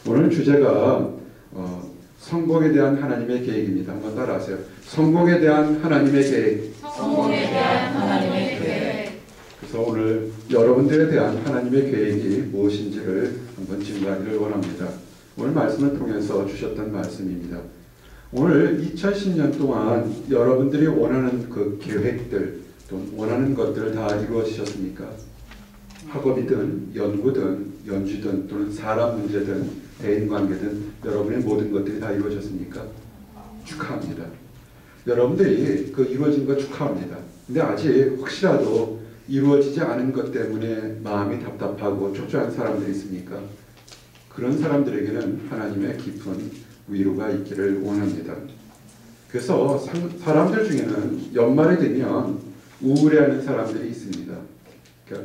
오늘 주제가 성공에 대한 하나님의 계획입니다. 한번 따라하세요. 성공에 대한 하나님의 계획. 성공에 대한 하나님의 계획. 그래서 오늘 여러분들에 대한 하나님의 계획이 무엇인지를 한번 증거하기를 원합니다. 오늘 말씀을 통해서 주셨던 말씀입니다. 오늘 2010년 동안 여러분들이 원하는 그 계획들, 또 원하는 것들을 다 이루어지셨습니까? 학업이든 연구든 연주든 또는 사람 문제든 대인관계든 여러분의 모든 것들이 다 이루어졌습니까? 축하합니다. 여러분들이 그 이루어진 거 축하합니다. 근데 아직 혹시라도 이루어지지 않은 것 때문에 마음이 답답하고 초조한 사람들이 있습니까? 그런 사람들에게는 하나님의 깊은 위로가 있기를 원합니다. 그래서 사람들 중에는 연말이 되면 우울해하는 사람들이 있습니다.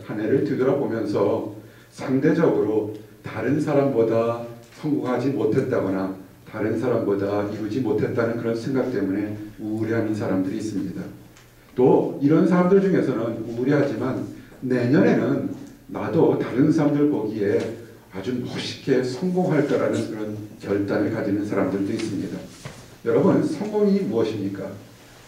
한 해를 뒤돌아보면서 상대적으로 다른 사람보다 성공하지 못했다거나 다른 사람보다 이루지 못했다는 그런 생각 때문에 우울해하는 사람들이 있습니다. 또 이런 사람들 중에서는 우울해하지만 내년에는 나도 다른 사람들 보기에 아주 멋있게 성공할 거라는 그런 결단을 가지는 사람들도 있습니다. 여러분, 성공이 무엇입니까?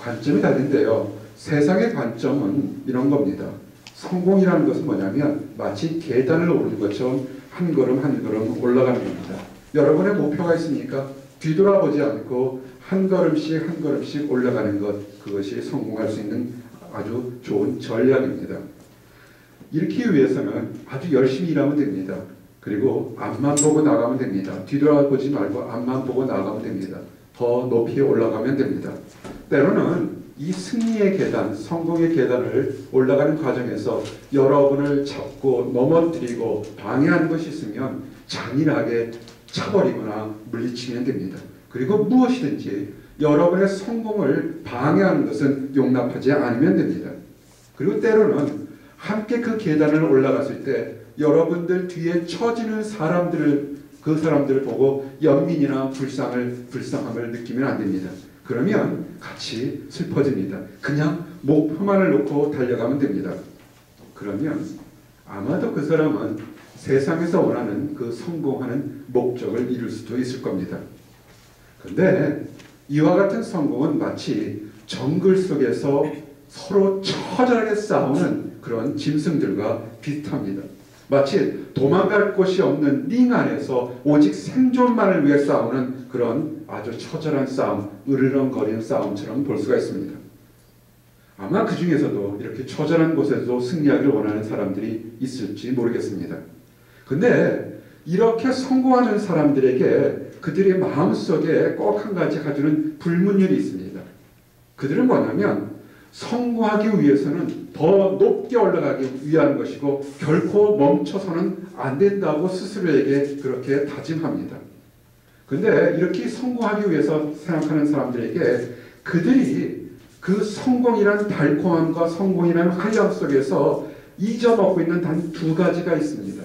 관점이 다른데요. 세상의 관점은 이런 겁니다. 성공이라는 것은 뭐냐면 마치 계단을 오르는 것처럼 한 걸음 한 걸음 올라가는 겁니다. 여러분의 목표가 있습니까? 뒤돌아보지 않고 한 걸음씩 한 걸음씩 올라가는 것, 그것이 성공할 수 있는 아주 좋은 전략입니다. 이렇게 위해서는 아주 열심히 일하면 됩니다. 그리고 앞만 보고 나가면 됩니다. 뒤돌아보지 말고 앞만 보고 나가면 됩니다. 더 높이 올라가면 됩니다. 때로는 이 승리의 계단, 성공의 계단을 올라가는 과정에서 여러분을 잡고 넘어뜨리고 방해하는 것이 있으면 잔인하게 차버리거나 물리치면 됩니다. 그리고 무엇이든지 여러분의 성공을 방해하는 것은 용납하지 않으면 됩니다. 그리고 때로는 함께 그 계단을 올라갔을 때 여러분들 뒤에 처지는 그 사람들을 보고 연민이나 불쌍함을 느끼면 안 됩니다. 그러면 같이 슬퍼집니다. 그냥 목표만을 놓고 달려가면 됩니다. 그러면 아마도 그 사람은 세상에서 원하는 그 성공하는 목적을 이룰 수도 있을 겁니다. 그런데 이와 같은 성공은 마치 정글 속에서 서로 처절하게 싸우는 그런 짐승들과 비슷합니다. 마치 도망갈 곳이 없는 링 안에서 오직 생존만을 위해 싸우는 그런 아주 처절한 싸움, 으르렁거리는 싸움처럼 볼 수가 있습니다. 아마 그 중에서도 이렇게 처절한 곳에서 승리하기를 원하는 사람들이 있을지 모르겠습니다. 근데 이렇게 성공하는 사람들에게 그들의 마음속에 꼭 한 가지 가지는 불문율이 있습니다. 그들은 뭐냐면 성공하기 위해서는 더 높게 올라가기 위한 것이고 결코 멈춰서는 안 된다고 스스로에게 그렇게 다짐합니다. 그런데 이렇게 성공하기 위해서 생각하는 사람들에게 그들이 그 성공이라는 달콤함과 성공이라는 활력 속에서 잊어먹고 있는 단 두 가지가 있습니다.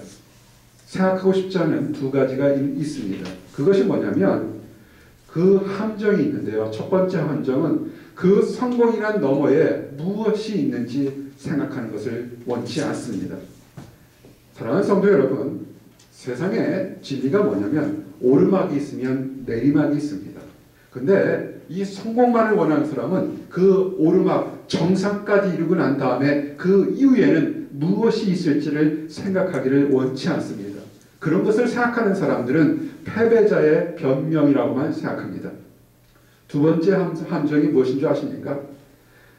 생각하고 싶지 않은 두 가지가 있습니다. 그것이 뭐냐면 그 함정이 있는데요. 첫 번째 함정은 그 성공이란 너머에 무엇이 있는지 생각하는 것을 원치 않습니다. 사랑하는 성도 여러분, 세상에 진리가 뭐냐면 오르막이 있으면 내리막이 있습니다. 근데 이 성공만을 원하는 사람은 그 오르막 정상까지 이루고 난 다음에 그 이후에는 무엇이 있을지를 생각하기를 원치 않습니다. 그런 것을 생각하는 사람들은 패배자의 변명이라고만 생각합니다. 두 번째 함정이 무엇인 줄 아십니까?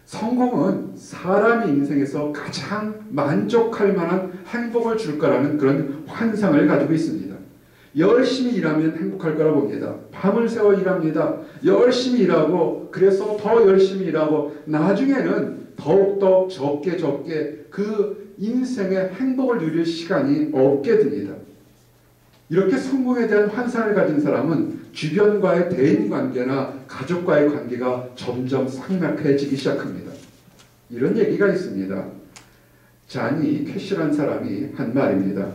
성공은 사람의 인생에서 가장 만족할 만한 행복을 줄 거라는 그런 환상을 가지고 있습니다. 열심히 일하면 행복할 거라고 봅니다. 밤을 새워 일합니다. 열심히 일하고 그래서 더 열심히 일하고 나중에는 더욱더 적게 그 인생의 행복을 누릴 시간이 없게 됩니다. 이렇게 성공에 대한 환상을 가진 사람은 주변과의 대인관계나 가족과의 관계가 점점 삭막해지기 시작합니다. 이런 얘기가 있습니다. 자니 캐시라는 사람이 한 말입니다.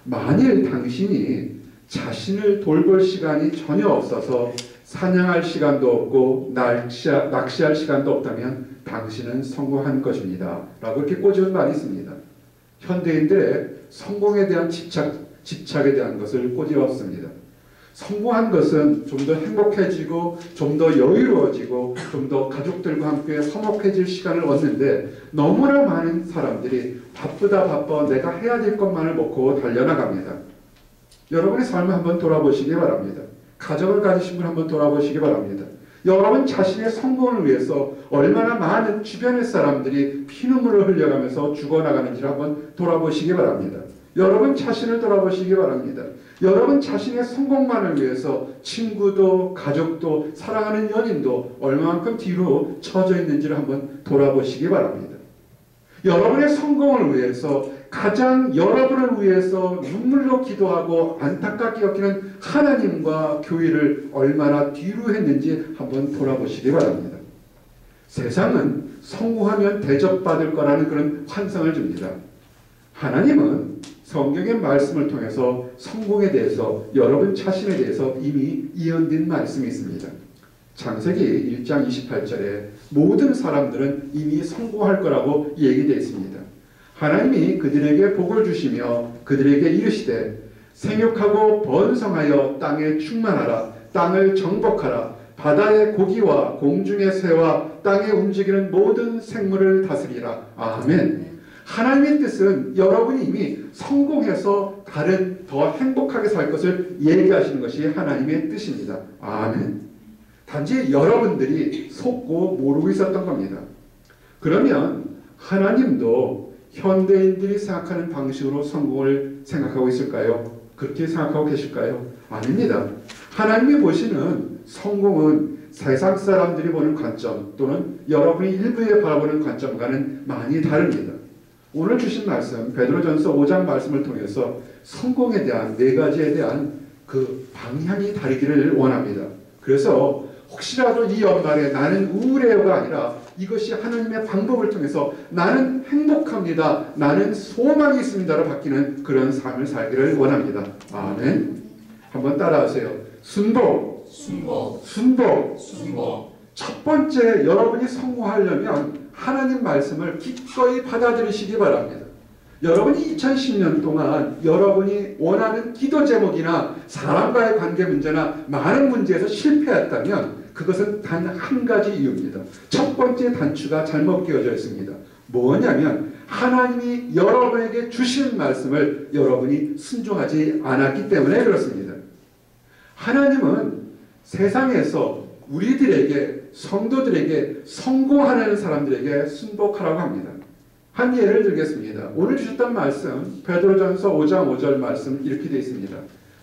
만일 당신이 자신을 돌볼 시간이 전혀 없어서 사냥할 시간도 없고 낚시할 시간도 없다면 당신은 성공한 것입니다. 라고 이렇게 꼬집은 말이 있습니다. 현대인들의 성공에 대한 집착에 대한 것을 꼬집었습니다. 성공한 것은 좀 더 행복해지고 좀 더 여유로워지고 좀 더 가족들과 함께 화목해질 시간을 얻는데 너무나 많은 사람들이 바쁘다 바빠 내가 해야 될 것만을 먹고 달려나갑니다. 여러분의 삶을 한번 돌아보시기 바랍니다. 가정을 가지신 분 한번 돌아보시기 바랍니다. 여러분 자신의 성공을 위해서 얼마나 많은 주변의 사람들이 피눈물을 흘려가면서 죽어나가는지를 한번 돌아보시기 바랍니다. 여러분 자신을 돌아보시기 바랍니다. 여러분 자신의 성공만을 위해서 친구도 가족도 사랑하는 연인도 얼마만큼 뒤로 처져 있는지를 한번 돌아보시기 바랍니다. 여러분의 성공을 위해서 가장 여러분을 위해서 눈물로 기도하고 안타깝게 여기는 하나님과 교회를 얼마나 뒤로 했는지 한번 돌아보시기 바랍니다. 세상은 성공하면 대접받을 거라는 그런 환상을 줍니다. 하나님은 성경의 말씀을 통해서 성공에 대해서 여러분 자신에 대해서 이미 예언된 말씀이 있습니다. 창세기 1장 28절에 모든 사람들은 이미 성공할 거라고 얘기되어 있습니다. 하나님이 그들에게 복을 주시며 그들에게 이르시되 생육하고 번성하여 땅에 충만하라. 땅을 정복하라. 바다의 고기와 공중의 새와 땅에 움직이는 모든 생물을 다스리라. 아멘. 하나님의 뜻은 여러분이 이미 성공해서 다른 더 행복하게 살 것을 얘기하시는 것이 하나님의 뜻입니다. 아멘. 단지 여러분들이 속고 모르고 있었던 겁니다. 그러면 하나님도 현대인들이 생각하는 방식으로 성공을 생각하고 있을까요? 그렇게 생각하고 계실까요? 아닙니다. 하나님이 보시는 성공은 세상 사람들이 보는 관점 또는 여러분이 일부에 바라보는 관점과는 많이 다릅니다. 오늘 주신 말씀 베드로전서 5장 말씀을 통해서 성공에 대한 네 가지에 대한 그 방향이 다르기를 원합니다. 그래서 혹시라도 이 연말에 나는 우울해요가 아니라 이것이 하나님의 방법을 통해서 나는 행복합니다. 나는 소망이 있습니다로 바뀌는 그런 삶을 살기를 원합니다. 아멘. 한번 따라하세요. 순복. 순복. 순복. 순복. 첫 번째 여러분이 성공하려면 하나님 말씀을 기꺼이 받아들이시기 바랍니다. 여러분이 2010년 동안 여러분이 원하는 기도 제목이나 사람과의 관계 문제나 많은 문제에서 실패했다면 그것은 단 한 가지 이유입니다. 첫 번째 단추가 잘못 끼워져 있습니다. 뭐냐면 하나님이 여러분에게 주신 말씀을 여러분이 순종하지 않았기 때문에 그렇습니다. 하나님은 세상에서 우리들에게 성도들에게 성공하는 사람들에게 순복하라고 합니다. 한 예를 들겠습니다. 오늘 주셨던 말씀 베드로전서 5장 5절 말씀 이렇게 되어 있습니다.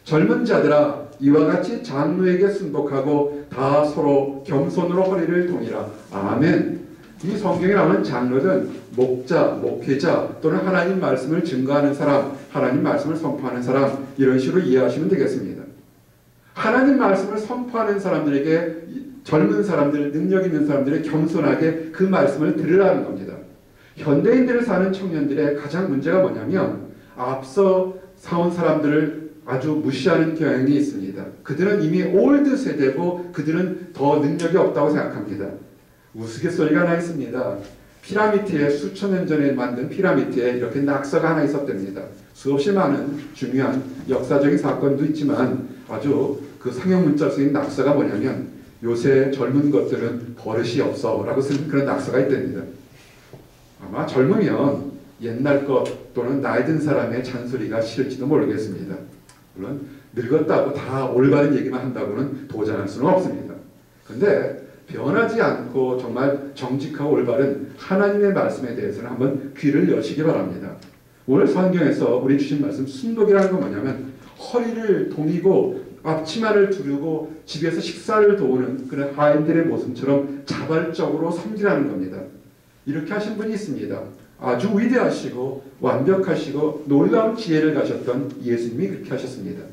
젊은 자들아 이와 같이 장로에게 순복하고 다 서로 겸손으로 허리를 동이라. 아멘. 이 성경에 나오는 장로는 목자, 목회자 또는 하나님 말씀을 증거하는 사람, 하나님 말씀을 선포하는 사람 이런 식으로 이해하시면 되겠습니다. 하나님 말씀을 선포하는 사람들에게 젊은 사람들, 능력 있는 사람들이 겸손하게 그 말씀을 들으라는 겁니다. 현대인들을 사는 청년들의 가장 문제가 뭐냐면 앞서 사온 사람들을 아주 무시하는 경향이 있습니다. 그들은 이미 올드 세대고 그들은 더 능력이 없다고 생각합니다. 우스갯소리가 하나 있습니다. 피라미드에 수천 년 전에 만든 피라미드에 이렇게 낙서가 하나 있었답니다. 수없이 많은 중요한 역사적인 사건도 있지만 아주 그 상형 문자 쓰인 낙서가 뭐냐면 요새 젊은 것들은 버릇이 없어 라고 쓰는 그런 낙서가 있답니다. 아마 젊으면 옛날 것 또는 나이 든 사람의 잔소리가 싫을지도 모르겠습니다. 물론 늙었다고 다 올바른 얘기만 한다고는 도전할 수는 없습니다. 근데 변하지 않고 정말 정직하고 올바른 하나님의 말씀에 대해서는 한번 귀를 여시기 바랍니다. 오늘 성경에서 우리 주신 말씀 순복이라는 건 뭐냐면 허리를 동이고 앞치마를 두르고 집에서 식사를 도우는 그런 하인들의 모습처럼 자발적으로 섬기라는 겁니다. 이렇게 하신 분이 있습니다. 아주 위대하시고 완벽하시고 놀라운 지혜를 가셨던 예수님이 그렇게 하셨습니다.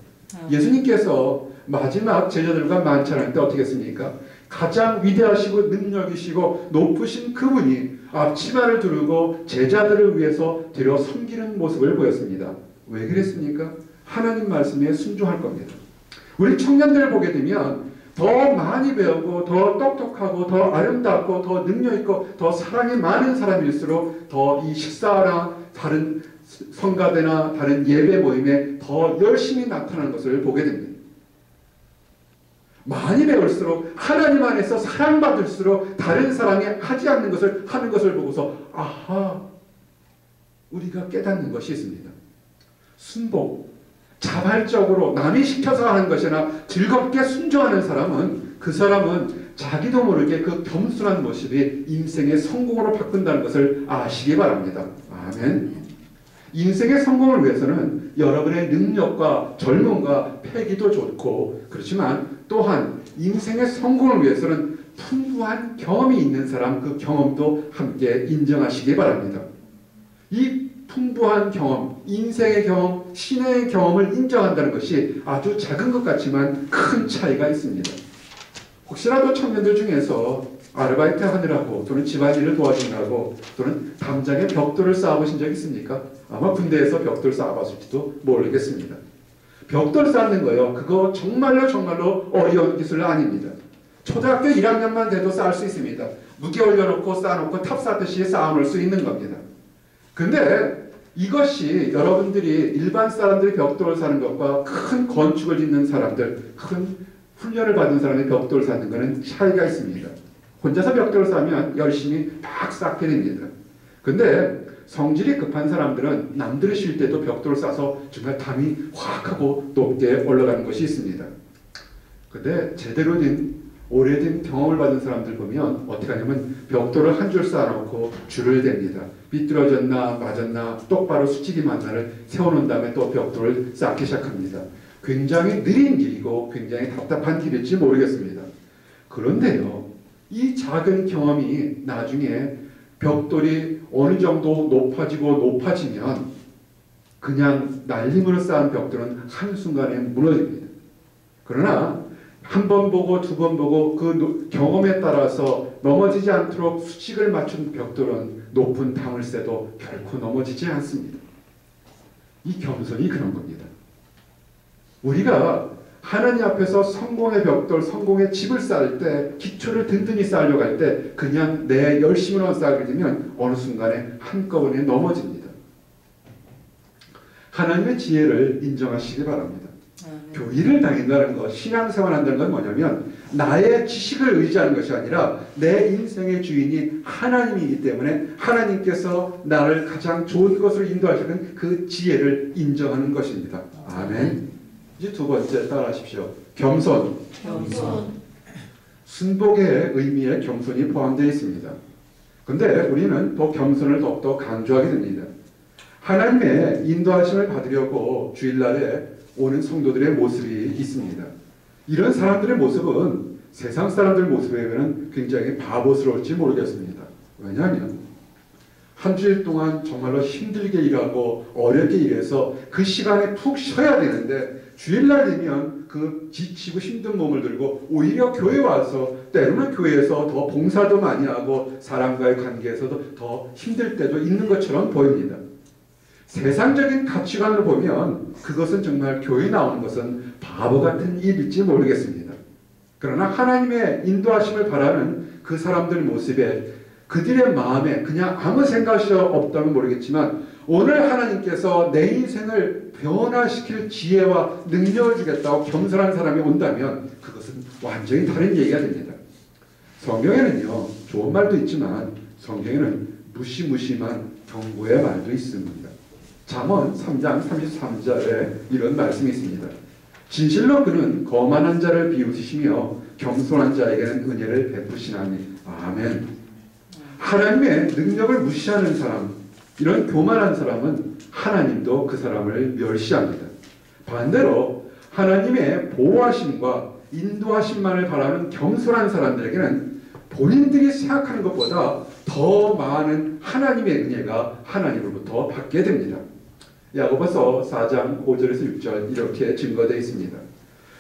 예수님께서 마지막 제자들과 만찬할 때 어떻게 했습니까? 가장 위대하시고 능력이시고 높으신 그분이 앞치마를 두르고 제자들을 위해서 들여 섬기는 모습을 보였습니다. 왜 그랬습니까? 하나님 말씀에 순종할 겁니다. 우리 청년들을 보게 되면 더 많이 배우고 더 똑똑하고 더 아름답고 더 능력있고 더 사랑이 많은 사람일수록 더 이 식사나 다른 성가대나 다른 예배 모임에 더 열심히 나타나는 것을 보게 됩니다. 많이 배울수록 하나님 안에서 사랑받을수록 다른 사람이 하지 않는 것을 하는 것을 보고서 아하, 우리가 깨닫는 것이 있습니다. 순복, 자발적으로 남이 시켜서 하는 것이나 즐겁게 순종하는 사람은 그 사람은 자기도 모르게 그 겸손한 모습이 인생의 성공으로 바꾼다는 것을 아시기 바랍니다. 아멘. 인생의 성공을 위해서는 여러분의 능력과 젊음과 패기도 좋고, 그렇지만 또한 인생의 성공을 위해서는 풍부한 경험이 있는 사람, 그 경험도 함께 인정하시기 바랍니다. 이 풍부한 경험, 인생의 경험, 신의 경험을 인정한다는 것이 아주 작은 것 같지만 큰 차이가 있습니다. 혹시라도 청년들 중에서 아르바이트 하느라고 또는 집안일을 도와주느라고 또는 담장에 벽돌을 쌓아보신 적 있습니까? 아마 군대에서 벽돌 쌓아봤을지도 모르겠습니다. 벽돌 쌓는 거요, 그거 정말로 어려운 기술 아닙니다. 초등학교 1학년만 돼도 쌓을 수 있습니다. 무게 올려놓고 쌓아놓고 탑 쌓듯이 쌓아놓을 수 있는 겁니다. 근데 이것이 여러분들이 일반 사람들이 벽돌을 사는 것과 큰 건축을 짓는 사람들, 큰 훈련을 받은 사람이 벽돌을 쌓는 것은 차이가 있습니다. 혼자서 벽돌을 쌓으면 열심히 막 쌓게 됩니다. 근데 성질이 급한 사람들은 남들이 쉴 때도 벽돌을 쌓아서 정말 담이 확 하고 높게 올라가는 것이 있습니다. 근데 제대로 된 오래된 경험을 받은 사람들 보면 어떻게 하냐면 벽돌을 한 줄 쌓아놓고 줄을 댑니다. 비뚤어졌나 맞았나 똑바로 수직이 맞나를 세워놓은 다음에 또 벽돌을 쌓기 시작합니다. 굉장히 느린 길이고 굉장히 답답한 길일지 모르겠습니다. 그런데요, 이 작은 경험이 나중에 벽돌이 어느 정도 높아지면 그냥 날림으로 쌓은 벽돌은 한순간에 무너집니다. 그러나 한 번 보고 두 번 보고 그 경험에 따라서 넘어지지 않도록 수직을 맞춘 벽돌은 높은 담을 쎄도 결코 넘어지지 않습니다. 이 겸손이 그런 겁니다. 우리가 하나님 앞에서 성공의 벽돌, 성공의 집을 쌓을 때, 기초를 든든히 쌓으려고 할 때 그냥 내 열심으로만 쌓게 되면 어느 순간에 한꺼번에 넘어집니다. 하나님의 지혜를 인정하시기 바랍니다. 교리를 다닌다는 것, 신앙생활 한다는 건 뭐냐면 나의 지식을 의지하는 것이 아니라 내 인생의 주인이 하나님이기 때문에 하나님께서 나를 가장 좋은 것으로 인도하시는 그 지혜를 인정하는 것입니다. 아멘. 이제 두 번째 따라하십시오. 겸손. 순복의 의미에 겸손이 포함되어 있습니다. 근데 우리는 또 겸손을 더욱더 강조하게 됩니다. 하나님의 인도하심을 받으려고 주일날에 오는 성도들의 모습이 있습니다. 이런 사람들의 모습은 세상 사람들 모습에 비하면 굉장히 바보스러울지 모르겠습니다. 왜냐하면 한 주일 동안 정말로 힘들게 일하고 어렵게 일해서 그 시간에 푹 쉬어야 되는데 주일날 되면 그 지치고 힘든 몸을 들고 오히려 교회 와서 때로는 교회에서 더 봉사도 많이 하고 사람과의 관계에서도 더 힘들 때도 있는 것처럼 보입니다. 세상적인 가치관으로 보면 그것은 정말 교회 나오는 것은 바보 같은 일일지 모르겠습니다. 그러나 하나님의 인도하심을 바라는 그 사람들 모습에 그들의 마음에 그냥 아무 생각이 없다면 모르겠지만 오늘 하나님께서 내 인생을 변화시킬 지혜와 능력을 주겠다고 겸손한 사람이 온다면 그것은 완전히 다른 얘기가 됩니다. 성경에는요, 좋은 말도 있지만 성경에는 무시무시한 경고의 말도 있습니다. 잠언 3장 33절에 이런 말씀이 있습니다. 진실로 그는 거만한 자를 비웃으시며 겸손한 자에게는 은혜를 베푸시나니. 아멘. 하나님의 능력을 무시하는 사람, 이런 교만한 사람은 하나님도 그 사람을 멸시합니다. 반대로 하나님의 보호하심과 인도하심만을 바라는 겸손한 사람들에게는 본인들이 생각하는 것보다 더 많은 하나님의 은혜가 하나님으로부터 받게 됩니다. 야고보서 4장 5절에서 6절 이렇게 증거되어 있습니다.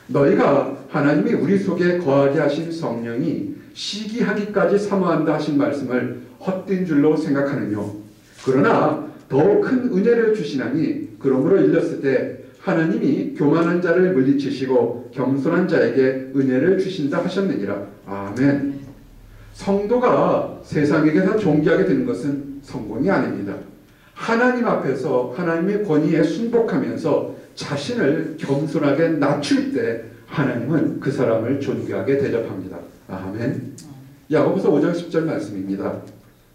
너희가 하나님이 우리 속에 거하게 하신 성령이 시기하기까지 사모한다 하신 말씀을 헛된 줄로 생각하느뇨. 그러나 더 큰 은혜를 주시나니 그러므로 일렀을 때 하나님이 교만한 자를 물리치시고 겸손한 자에게 은혜를 주신다 하셨느니라. 아멘. 성도가 세상에게서 존귀하게 되는 것은 성공이 아닙니다. 하나님 앞에서 하나님의 권위에 순복하면서 자신을 겸손하게 낮출 때 하나님은 그 사람을 존귀하게 대접합니다. 아멘. 야고보서 5장 10절 말씀입니다.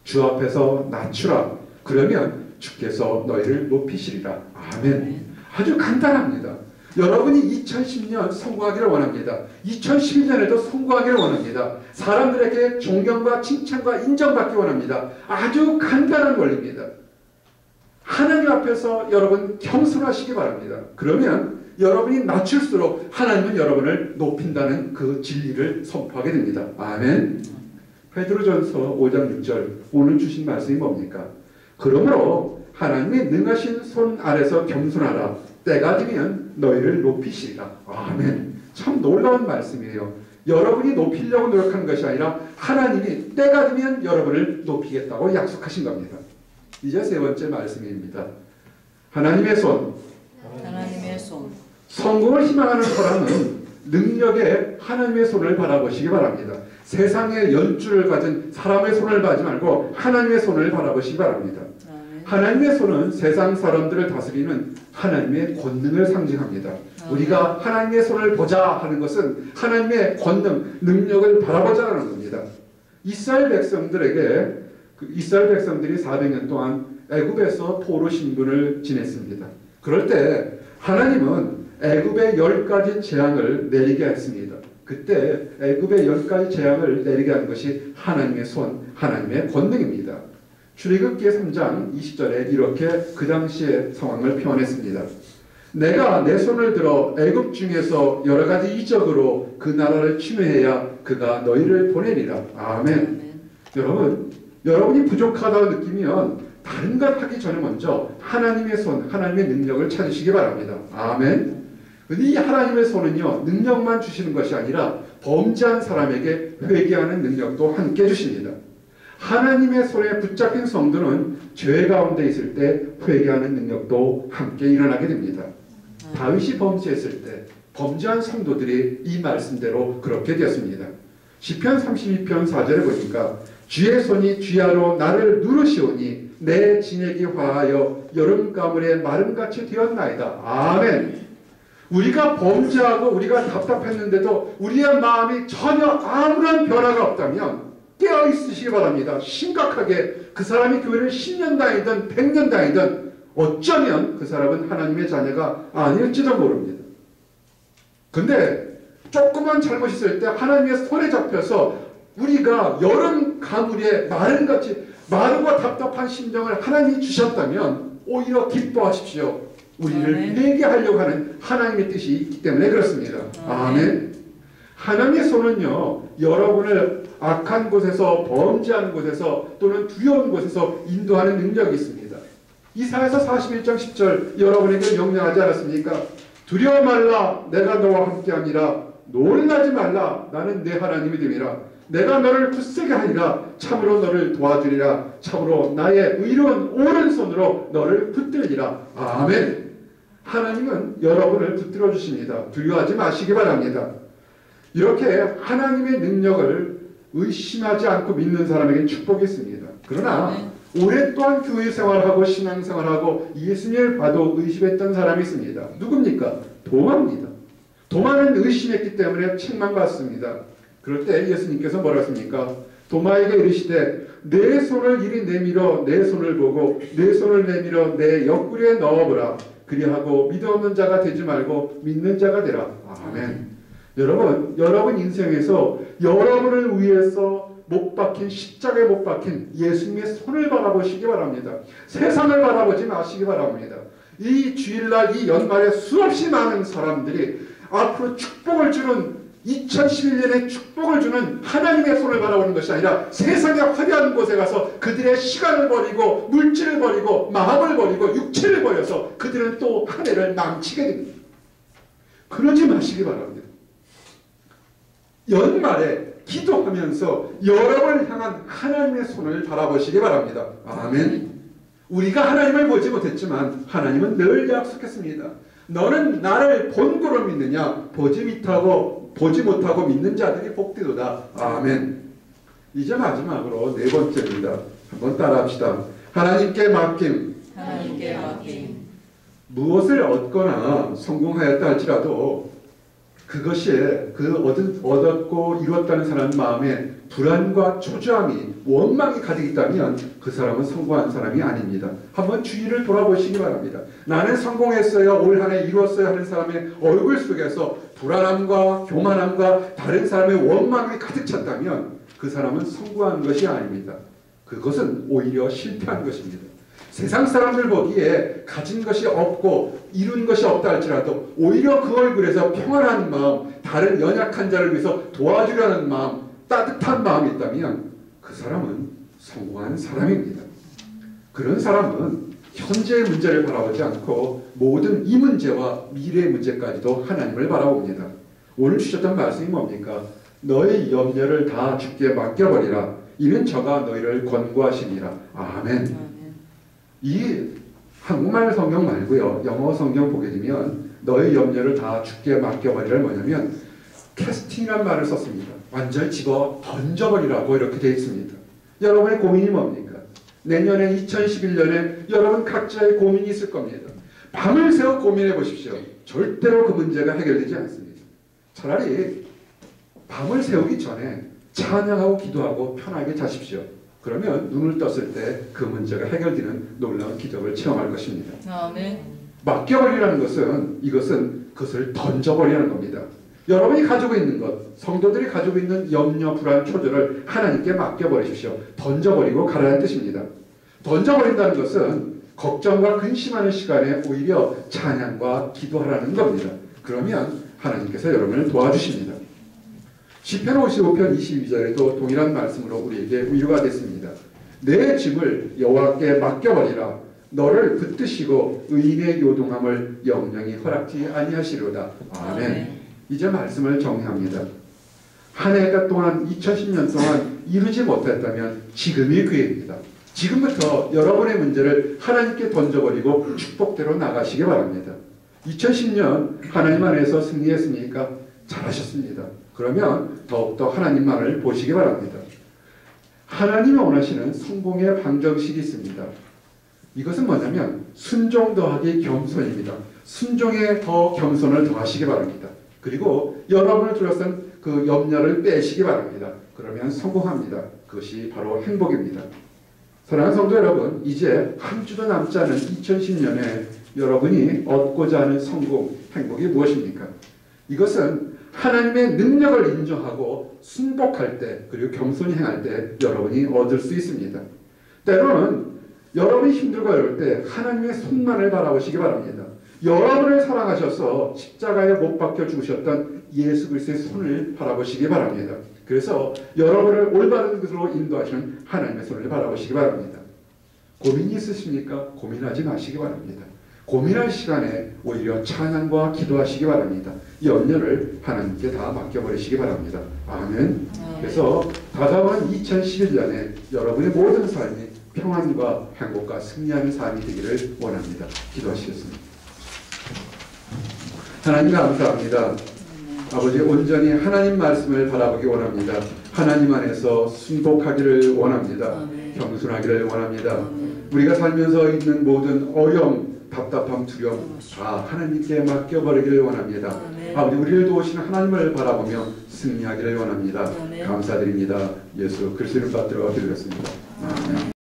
주 앞에서 낮추라. 그러면 주께서 너희를 높이시리라. 아멘. 아주 간단합니다. 여러분이 2010년 성공하기를 원합니다. 2011년에도 성공하기를 원합니다. 사람들에게 존경과 칭찬과 인정받기 원합니다. 아주 간단한 원리입니다. 하나님 앞에서 여러분 겸손하시기 바랍니다. 그러면 여러분이 낮출수록 하나님은 여러분을 높인다는 그 진리를 선포하게 됩니다. 아멘. 베드로전서 5장 6절 오늘 주신 말씀이 뭡니까? 그러므로 하나님의 능하신 손 아래서 겸손하라. 때가 되면 너희를 높이시리라. 아멘. 참 놀라운 말씀이에요. 여러분이 높이려고 노력하는 것이 아니라 하나님이 때가 되면 여러분을 높이겠다고 약속하신 겁니다. 이제 세 번째 말씀입니다. 하나님의 손. 하나님의 손. 성공을 희망하는 사람은 능력에 하나님의 손을 바라보시기 바랍니다. 세상의 연주를 가진 사람의 손을 봐지 말고 하나님의 손을 바라보시기 바랍니다. 하나님의 손은 세상 사람들을 다스리는 하나님의 권능을 상징합니다. 우리가 하나님의 손을 보자 하는 것은 하나님의 권능, 능력을 바라보자는 겁니다. 이스라엘 백성들이 400년 동안 애굽에서 포로 신분을 지냈습니다. 그럴 때 하나님은 애굽의 10가지 재앙을 내리게 했습니다. 그때 애굽의 10가지 재앙을 내리게 한 것이 하나님의 손, 하나님의 권능입니다. 출애굽기 3장 20절에 이렇게 그 당시의 상황을 표현했습니다. 내가 내 손을 들어 애굽 중에서 여러 가지 이적으로 그 나라를 침해해야 그가 너희를 보내리라. 아멘. 여러분이 부족하다고 느끼면 다른 것 하기 전에 먼저 하나님의 손, 하나님의 능력을 찾으시기 바랍니다. 아멘. 이 하나님의 손은요, 능력만 주시는 것이 아니라 범죄한 사람에게 회개하는 능력도 함께 주십니다. 하나님의 손에 붙잡힌 성도는 죄 가운데 있을 때 회개하는 능력도 함께 일어나게 됩니다. 다윗이 범죄했을 때 범죄한 성도들이 이 말씀대로 그렇게 되었습니다. 시편 32편 4절에 보니까 주의 손이 쥐하로 나를 누르시오니 내 진액이 화하여 여름 가물에 마름같이 되었나이다. 아멘. 우리가 범죄하고 우리가 답답했는데도 우리의 마음이 전혀 아무런 변화가 없다면 깨어있으시기 바랍니다. 심각하게 그 사람이 교회를 10년 다니든 100년 다니든 어쩌면 그 사람은 하나님의 자녀가 아닐지도 모릅니다. 근데 조그만 잘못이 있을 때 하나님의 손에 잡혀서 우리가 여름 가물에 마름같이 마르고 답답한 심정을 하나님이 주셨다면 오히려 기뻐하십시오. 우리를 회개하려고 하는 하나님의 뜻이 있기 때문에 그렇습니다. 아멘. 하나님의 손은요, 여러분을 악한 곳에서, 범죄하는 곳에서 또는 두려운 곳에서 인도하는 능력이 있습니다. 이사야서 41장 10절 여러분에게 명령하지 않았습니까? 두려워 말라, 내가 너와 함께함이라. 놀라지 말라, 나는 내 하나님이 됨이라. 내가 너를 굳세게 하리라. 참으로 너를 도와주리라. 참으로 나의 의로운 오른손으로 너를 붙들리라. 아멘. 하나님은 여러분을 붙들어 주십니다. 두려워하지 마시기 바랍니다. 이렇게 하나님의 능력을 의심하지 않고 믿는 사람에게는 축복이 있습니다. 그러나 오랫동안 교회 생활하고 신앙 생활하고 예수님을 봐도 의심했던 사람이 있습니다. 누굽니까? 도마입니다. 도마는 의심했기 때문에 책망받습니다. 그럴 때 예수님께서 뭐라 했습니까? 도마에게 이르시되 내 손을 이리 내밀어 내 손을 보고 내 손을 내밀어 내 옆구리에 넣어보라. 그리하고 믿음 없는 자가 되지 말고 믿는 자가 되라. 아멘. 여러분 인생에서 여러분을 위해서 못 박힌 십자가에 못 박힌 예수님의 손을 바라보시기 바랍니다. 세상을 바라보지 마시기 바랍니다. 이 주일날 이 연말에 수없이 많은 사람들이 앞으로 축복을 주는 2011년에 축복을 주는 하나님의 손을 바라보는 것이 아니라 세상의 화려한 곳에 가서 그들의 시간을 버리고 물질을 버리고 마음을 버리고 육체를 버려서 그들은 또 한 해를 망치게 됩니다. 그러지 마시기 바랍니다. 연말에 기도하면서 여러분을 향한 하나님의 손을 바라보시기 바랍니다. 아멘. 우리가 하나님을 보지 못했지만 하나님은 늘 약속했습니다. 너는 나를 본고로 믿느냐? 보지 못하고 믿는 자들이 복되도다. 아멘. 이제 마지막으로 네 번째입니다. 한번 따라합시다. 하나님께 맡김. 무엇을 얻거나 성공하였다 할지라도 그것이 얻었고 이뤘다는 사람 마음에 불안과 초조함이 원망이 가득 있다면 그 사람은 성공한 사람이 아닙니다. 한번 주위를 돌아보시기 바랍니다. 나는 성공했어요, 올 한 해 이루었어요 하는 사람의 얼굴 속에서 불안함과 교만함과 다른 사람의 원망이 가득 찼다면 그 사람은 성공한 것이 아닙니다. 그것은 오히려 실패한 것입니다. 세상 사람들 보기에 가진 것이 없고 이룬 것이 없다 할지라도 오히려 그 얼굴에서 평안한 마음, 다른 연약한 자를 위해서 도와주려는 마음, 따뜻한 마음이 있다면 그 사람은 성공한 사람입니다. 그런 사람은 현재의 문제를 바라보지 않고 모든 이 문제와 미래의 문제까지도 하나님을 바라봅니다. 오늘 주셨던 말씀이 뭡니까? 너의 염려를 다 주께 맡겨버리라. 이는 저가 너희를 권고하시니라. 아멘. 이 한국말 성경 말고요, 영어 성경 보게 되면 너의 염려를 다 주께 맡겨버리라 뭐냐면 캐스팅이라는 말을 썼습니다. 완전히 집어 던져버리라고 이렇게 되어 있습니다. 여러분의 고민이 뭡니까? 내년에 2011년에 여러분 각자의 고민이 있을 겁니다. 밤을 새워 고민해 보십시오. 절대로 그 문제가 해결되지 않습니다. 차라리 밤을 새우기 전에 찬양하고 기도하고 편하게 자십시오. 그러면 눈을 떴을 때 그 문제가 해결되는 놀라운 기적을 체험할 것입니다. 아멘. 맡겨버리라는 것은 그것을 던져버리는 겁니다. 여러분이 가지고 있는 것, 성도들이 가지고 있는 염려, 불안, 초조를 하나님께 맡겨버리십시오. 던져버리고 가라는 뜻입니다. 던져버린다는 것은 걱정과 근심하는 시간에 오히려 찬양과 기도하라는 겁니다. 그러면 하나님께서 여러분을 도와주십니다. 시편 55편 22절에도 동일한 말씀으로 우리에게 위로가 됐습니다. 내 짐을 여호와께 맡겨버리라. 너를 붙드시고 의인의 요동함을 영영히 허락지 아니하시리로다. 아멘. 이제 말씀을 정리합니다. 한 해가 동안 2010년 동안 이루지 못했다면 지금이 기회입니다. 지금부터 여러분의 문제를 하나님께 던져버리고 축복대로 나가시기 바랍니다. 2010년 하나님 안에서 승리했습니까? 잘하셨습니다. 그러면 더욱더 하나님만을 보시기 바랍니다. 하나님이 원하시는 성공의 방정식이 있습니다. 이것은 뭐냐면 순종 더하기 겸손입니다. 순종에 더 겸손을 더하시기 바랍니다. 그리고 여러분을 둘러싼 그 염려를 빼시기 바랍니다. 그러면 성공합니다. 그것이 바로 행복입니다. 사랑하는 성도 여러분, 이제 한 주도 남지 않은 2010년에 여러분이 얻고자 하는 성공, 행복이 무엇입니까? 이것은 하나님의 능력을 인정하고 순복할 때, 그리고 겸손히 행할 때 여러분이 얻을 수 있습니다. 때로는 여러분이 힘들고 어려울 때 하나님의 손만을 바라보시기 바랍니다. 여러분을 사랑하셔서 십자가에 못 박혀 죽으셨던 예수 그리스도의 손을 바라보시기 바랍니다. 그래서 여러분을 올바른 것으로 인도하시는 하나님의 손을 바라보시기 바랍니다. 고민이 있으십니까? 고민하지 마시기 바랍니다. 고민할 시간에 오히려 찬양과 기도하시기 바랍니다. 염려를 하나님께 다 맡겨버리시기 바랍니다. 아멘. 그래서 다가오는 2011년에 여러분의 모든 삶이 평안과 행복과 승리하는 삶이 되기를 원합니다. 기도하시겠습니다. 하나님 감사합니다. 아버지, 온전히 하나님 말씀을 바라보기 원합니다. 하나님 안에서 순복하기를 원합니다. 겸손하기를 원합니다. 우리가 살면서 있는 모든 어려움, 답답함, 두려움 다 하나님께 맡겨버리기를 원합니다. 아버지, 우리를 도우시는 하나님을 바라보며 승리하기를 원합니다. 감사드립니다. 예수 그리스도를 받들어 드리겠습니다. 아멘.